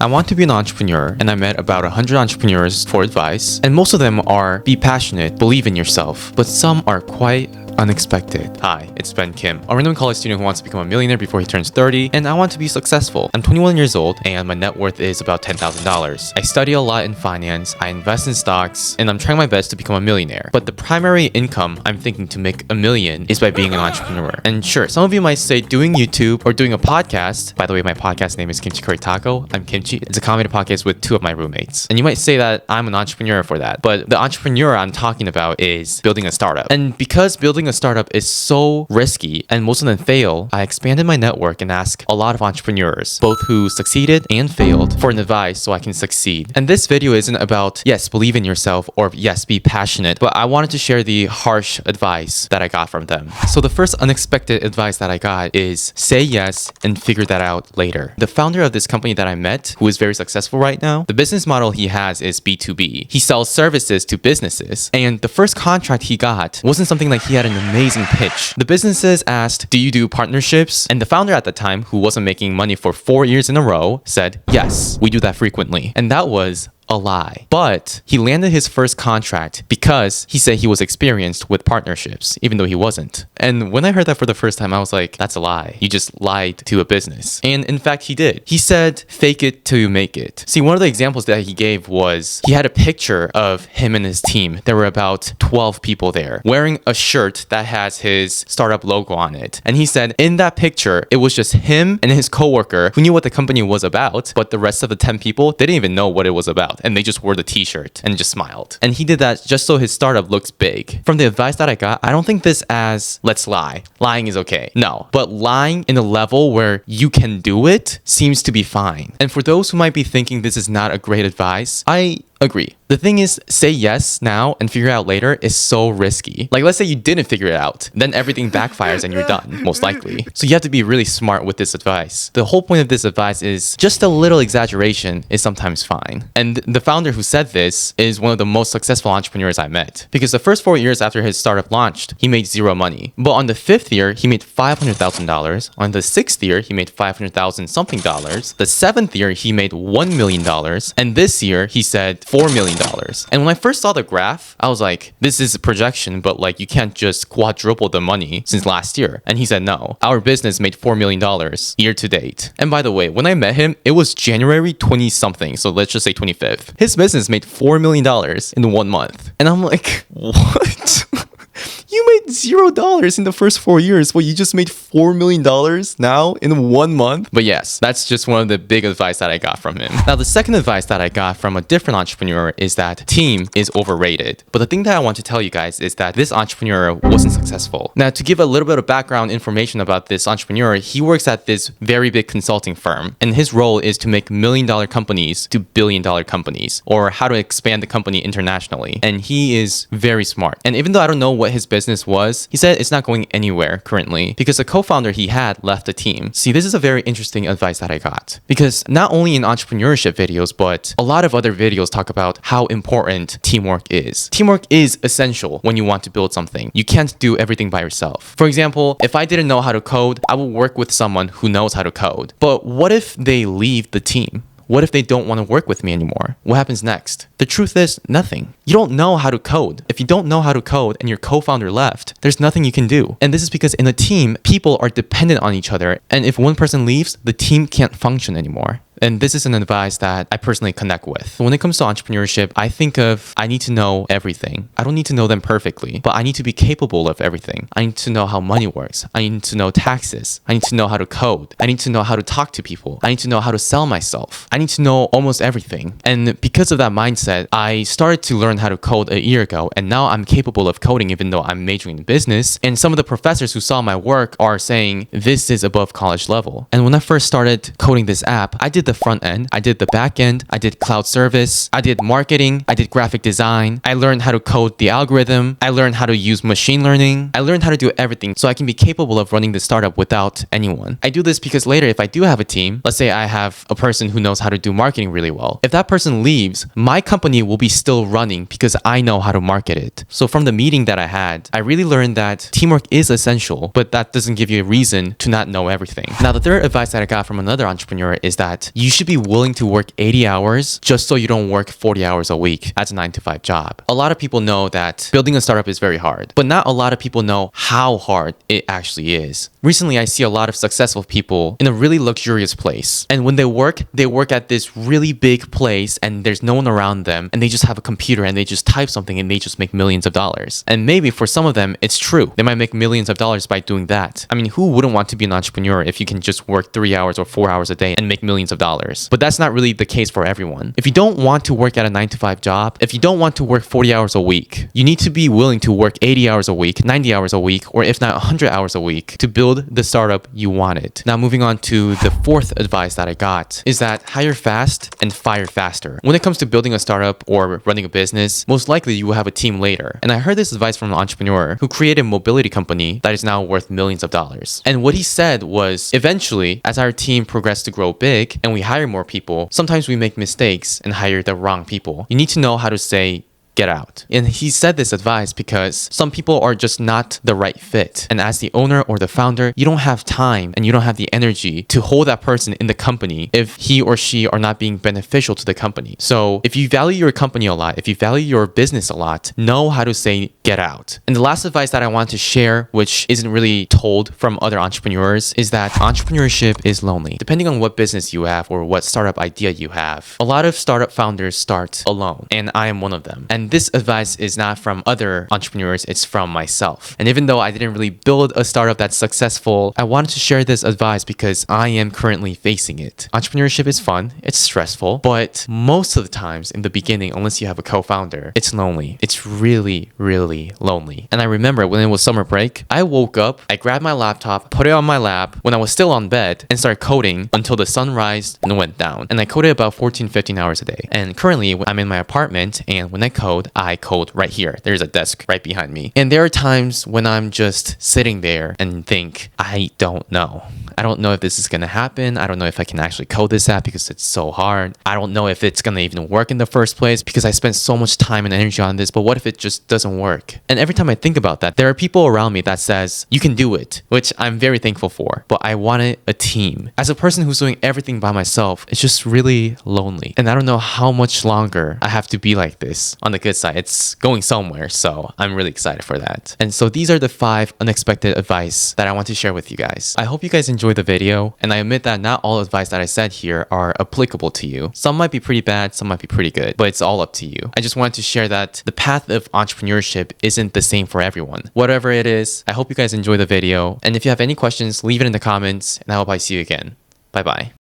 I want to be an entrepreneur, and I met about 100 entrepreneurs for advice, and most of them are be passionate, believe in yourself, but some are quite unexpected. Hi, it's Ben Kim, a random college student who wants to become a millionaire before he turns 30, and I want to be successful. I'm 21 years old, and my net worth is about $10,000. I study a lot in finance, I invest in stocks, and I'm trying my best to become a millionaire. But the primary income I'm thinking to make $1 million is by being an entrepreneur. And sure, some of you might say doing YouTube or doing a podcast. By the way, my podcast name is Kimchi Taco. I'm Kimchi. It's a comedy podcast with two of my roommates. And you might say that I'm an entrepreneur for that, but the entrepreneur I'm talking about is building a startup. And because building a startup is so risky and most of them fail, I expanded my network and asked a lot of entrepreneurs, both who succeeded and failed, for an advice so I can succeed. And this video isn't about, yes, believe in yourself or yes, be passionate, but I wanted to share the harsh advice that I got from them. So the first unexpected advice that I got is say yes and figure that out later. The founder of this company that I met, who is very successful right now, the business model he has is B2B. He sells services to businesses, and the first contract he got wasn't something like he had an amazing pitch. The businesses asked, do you do partnerships? And the founder at the time, who wasn't making money for 4 years in a row, said, yes, we do that frequently. And that was a lie. But he landed his first contract because he said he was experienced with partnerships, even though he wasn't. And when I heard that for the first time, I was like, that's a lie. You just lied to a business. And in fact, he did. He said, fake it till you make it. See, one of the examples that he gave was he had a picture of him and his team. There were about 12 people there wearing a shirt that has his startup logo on it. And he said in that picture, it was just him and his coworker who knew what the company was about, but the rest of the 10 people didn't even know what it was about. And they just wore the t-shirt and just smiled. And he did that just so his startup looks big. From the advice that I got, I don't think this as let's lie. Lying is okay. No. But lying in a level where you can do it seems to be fine. And for those who might be thinking this is not a great advice, I agree. The thing is, say yes now and figure it out later is so risky. Like, let's say you didn't figure it out, then everything backfires and you're done, most likely. So you have to be really smart with this advice. The whole point of this advice is just a little exaggeration is sometimes fine. And the founder who said this is one of the most successful entrepreneurs I met, because the first 4 years after his startup launched, he made zero money. But on the 5th year, he made $500,000. On the 6th year, he made $500,000 something dollars. The 7th year, he made $1 million. And this year, he said $4 million. And when I first saw the graph, I was like, this is a projection, but like you can't just quadruple the money since last year. And he said, no, our business made $4 million year to date. And by the way, when I met him, it was January 20 something. So let's just say 25th. His business made $4 million in 1 month. And I'm like, what? You made $0 in the first 4 years, but you just made $4 million now in 1 month? But yes, that's just one of the big advice that I got from him. Now, the second advice that I got from a different entrepreneur is that team is overrated. But the thing that I want to tell you guys is that this entrepreneur wasn't successful. Now, to give a little bit of background information about this entrepreneur, he works at this very big consulting firm, and his role is to make $1 million companies to $1 billion companies, or how to expand the company internationally. And he is very smart. And even though I don't know what his business was, he said it's not going anywhere currently because the co-founder he had left the team. See, this is a very interesting advice that I got, because not only in entrepreneurship videos, but a lot of other videos talk about how important teamwork is. Teamwork is essential when you want to build something. You can't do everything by yourself. For example, if I didn't know how to code, I would work with someone who knows how to code. But what if they leave the team? What if they don't want to work with me anymore? What happens next? The truth is, nothing. You don't know how to code. If you don't know how to code and your co-founder left, there's nothing you can do. And this is because in a team, people are dependent on each other. And if one person leaves, the team can't function anymore. And this is an advice that I personally connect with. When it comes to entrepreneurship, I think of, I need to know everything. I don't need to know them perfectly, but I need to be capable of everything. I need to know how money works. I need to know taxes. I need to know how to code. I need to know how to talk to people. I need to know how to sell myself. I need to know almost everything. And because of that mindset, I started to learn how to code a year ago, and now I'm capable of coding even though I'm majoring in business. And some of the professors who saw my work are saying, this is above college level. And when I first started coding this app, I did the front end, I did the back end, I did cloud service, I did marketing, I did graphic design, I learned how to code the algorithm, I learned how to use machine learning, I learned how to do everything so I can be capable of running the startup without anyone. I do this because later if I do have a team, let's say I have a person who knows how to do marketing really well. If that person leaves, my company will be still running because I know how to market it. So from the meeting that I had, I really learned that teamwork is essential, but that doesn't give you a reason to not know everything. Now, the third advice that I got from another entrepreneur is that you should be willing to work 80 hours just so you don't work 40 hours a week as a 9 to 5 job. A lot of people know that building a startup is very hard, but not a lot of people know how hard it actually is. Recently, I see a lot of successful people in a really luxurious place. And when they work at this really big place and there's no one around them and they just have a computer and they just type something and they just make millions of dollars. And maybe for some of them, it's true. They might make millions of dollars by doing that. I mean, who wouldn't want to be an entrepreneur if you can just work 3 hours or 4 hours a day and make millions of dollars? But that's not really the case for everyone. If you don't want to work at a 9 to 5 job, if you don't want to work 40 hours a week, you need to be willing to work 80 hours a week, 90 hours a week, or if not 100 hours a week to build the startup you wanted. Now, moving on to the fourth advice that I got is that hire fast and fire faster. When it comes to building a startup or running a business, most likely you will have a team later. And I heard this advice from an entrepreneur who created a mobility company that is now worth millions of dollars. And what he said was, eventually, as our team progressed to grow big and we hire more people, sometimes we make mistakes and hire the wrong people. You need to know how to say, get out. And he said this advice because some people are just not the right fit. And as the owner or the founder, you don't have time and you don't have the energy to hold that person in the company if he or she are not being beneficial to the company. So if you value your company a lot, if you value your business a lot, know how to say get out. And the last advice that I want to share, which isn't really told from other entrepreneurs, is that entrepreneurship is lonely. Depending on what business you have or what startup idea you have, a lot of startup founders start alone. And I am one of them. And this advice is not from other entrepreneurs, it's from myself. And even though I didn't really build a startup that's successful, I wanted to share this advice because I am currently facing it. Entrepreneurship is fun, it's stressful, but most of the times in the beginning, unless you have a co-founder, it's lonely. It's really, really lonely. And I remember when it was summer break, I woke up, I grabbed my laptop, put it on my lap when I was still on bed and started coding until the sun rised and went down. And I coded about 14, 15 hours a day. And currently I'm in my apartment, and when I code right here. There's a desk right behind me. And there are times when I'm just sitting there and think, I don't know. I don't know if this is going to happen. I don't know if I can actually code this app because it's so hard. I don't know if it's going to even work in the first place because I spent so much time and energy on this, but what if it just doesn't work? And every time I think about that, there are people around me that says, you can do it, which I'm very thankful for, but I wanted a team. As a person who's doing everything by myself, it's just really lonely. And I don't know how much longer I have to be like this. On the good side, it's going somewhere, so I'm really excited for that. And so these are the 5 unexpected advice that I want to share with you guys. I hope you guys enjoyed the video, and I admit that not all advice that I said here are applicable to you. Some might be pretty bad, some might be pretty good, but it's all up to you. I just wanted to share that the path of entrepreneurship isn't the same for everyone. Whatever it is, I hope you guys enjoy the video, and if you have any questions, leave it in the comments, and I hope I see you again. Bye bye.